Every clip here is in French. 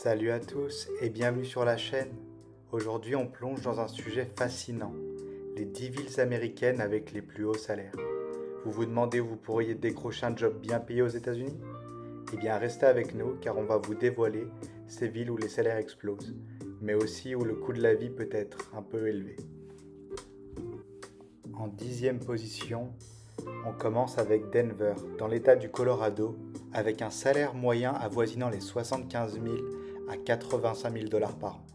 Salut à tous et bienvenue sur la chaîne. Aujourd'hui, on plonge dans un sujet fascinant, les 10 villes américaines avec les plus hauts salaires. Vous vous demandez où vous pourriez décrocher un job bien payé aux États-Unis? Eh bien, restez avec nous car on va vous dévoiler ces villes où les salaires explosent, mais aussi où le coût de la vie peut être un peu élevé. En 10e position, on commence avec Denver, dans l'état du Colorado, avec un salaire moyen avoisinant les 75 000 à 85 000 dollars par an.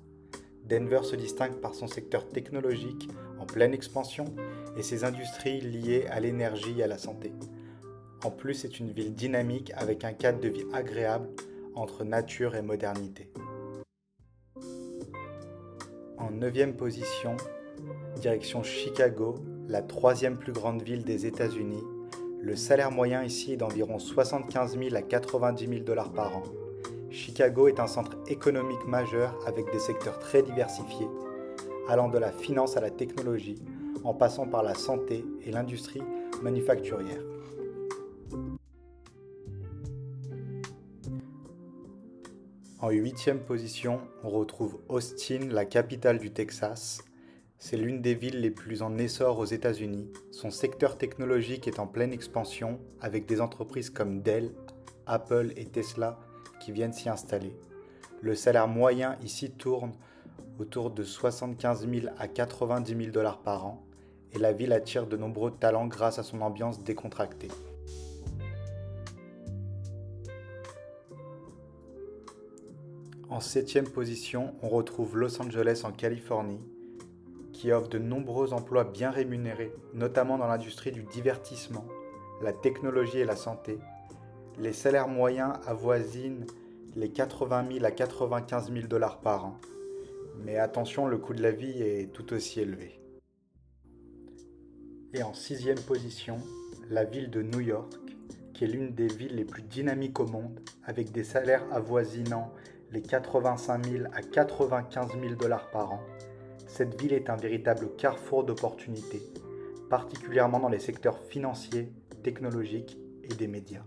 Denver se distingue par son secteur technologique en pleine expansion et ses industries liées à l'énergie et à la santé. En plus, c'est une ville dynamique avec un cadre de vie agréable entre nature et modernité. En 9e position, direction Chicago, la 3e plus grande ville des États-Unis. Le salaire moyen ici est d'environ 75 000 à 90 000 dollars par an. Chicago est un centre économique majeur avec des secteurs très diversifiés, allant de la finance à la technologie, en passant par la santé et l'industrie manufacturière. En 8e position, on retrouve Austin, la capitale du Texas. C'est l'une des villes les plus en essor aux États-Unis. Son secteur technologique est en pleine expansion avec des entreprises comme Dell, Apple et Tesla qui viennent s'y installer. Le salaire moyen ici tourne autour de 75 000 à 90 000 dollars par an et la ville attire de nombreux talents grâce à son ambiance décontractée. En 7e position, on retrouve Los Angeles en Californie, qui offre de nombreux emplois bien rémunérés, notamment dans l'industrie du divertissement, la technologie et la santé. Les salaires moyens avoisinent les 80 000 à 95 000 dollars par an. Mais attention, le coût de la vie est tout aussi élevé. Et en 6e position, la ville de New York, qui est l'une des villes les plus dynamiques au monde, avec des salaires avoisinant les 85 000 à 95 000 dollars par an. Cette ville est un véritable carrefour d'opportunités, particulièrement dans les secteurs financiers, technologiques et des médias.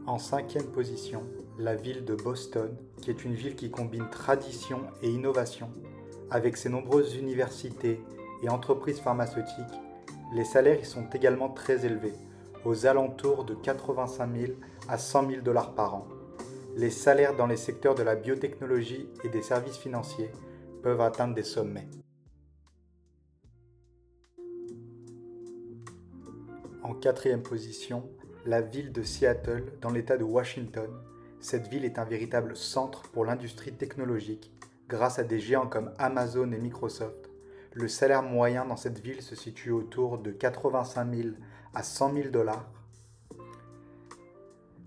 En 5e position, la ville de Boston, qui est une ville qui combine tradition et innovation. Avec ses nombreuses universités et entreprises pharmaceutiques, les salaires y sont également très élevés, aux alentours de 85 000 à 100 000 dollars par an. Les salaires dans les secteurs de la biotechnologie et des services financiers peuvent atteindre des sommets. En 4e position, la ville de Seattle, dans l'État de Washington. Cette ville est un véritable centre pour l'industrie technologique, grâce à des géants comme Amazon et Microsoft. Le salaire moyen dans cette ville se situe autour de 85 000 à 100 000 dollars.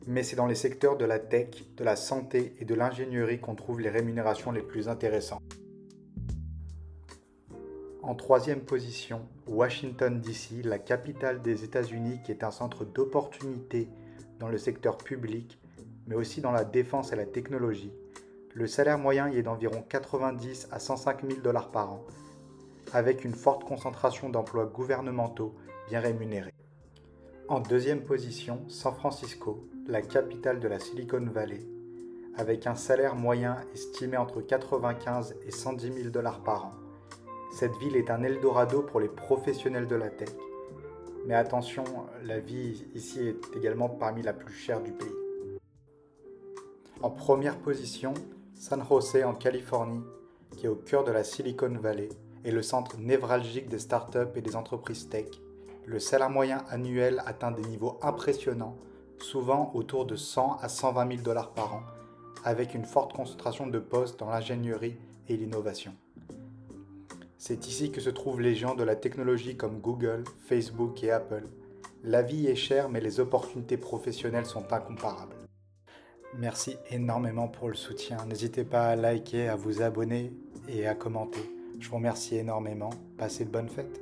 Mais c'est dans les secteurs de la tech, de la santé et de l'ingénierie qu'on trouve les rémunérations les plus intéressantes. En 3e position, Washington DC, la capitale des États-Unis qui est un centre d'opportunités dans le secteur public, mais aussi dans la défense et la technologie. Le salaire moyen y est d'environ 90 à 105 000 dollars par an, avec une forte concentration d'emplois gouvernementaux bien rémunérés. En 2e position, San Francisco, la capitale de la Silicon Valley, avec un salaire moyen estimé entre 95 et 110 000 dollars par an. Cette ville est un Eldorado pour les professionnels de la tech. Mais attention, la vie ici est également parmi la plus chère du pays. En première position, San José en Californie, qui est au cœur de la Silicon Valley, est le centre névralgique des startups et des entreprises tech. Le salaire moyen annuel atteint des niveaux impressionnants, souvent autour de 100 à 120 000 dollars par an, avec une forte concentration de postes dans l'ingénierie et l'innovation. C'est ici que se trouvent les géants de la technologie comme Google, Facebook et Apple. La vie est chère, mais les opportunités professionnelles sont incomparables. Merci énormément pour le soutien. N'hésitez pas à liker, à vous abonner et à commenter. Je vous remercie énormément. Passez de bonnes fêtes.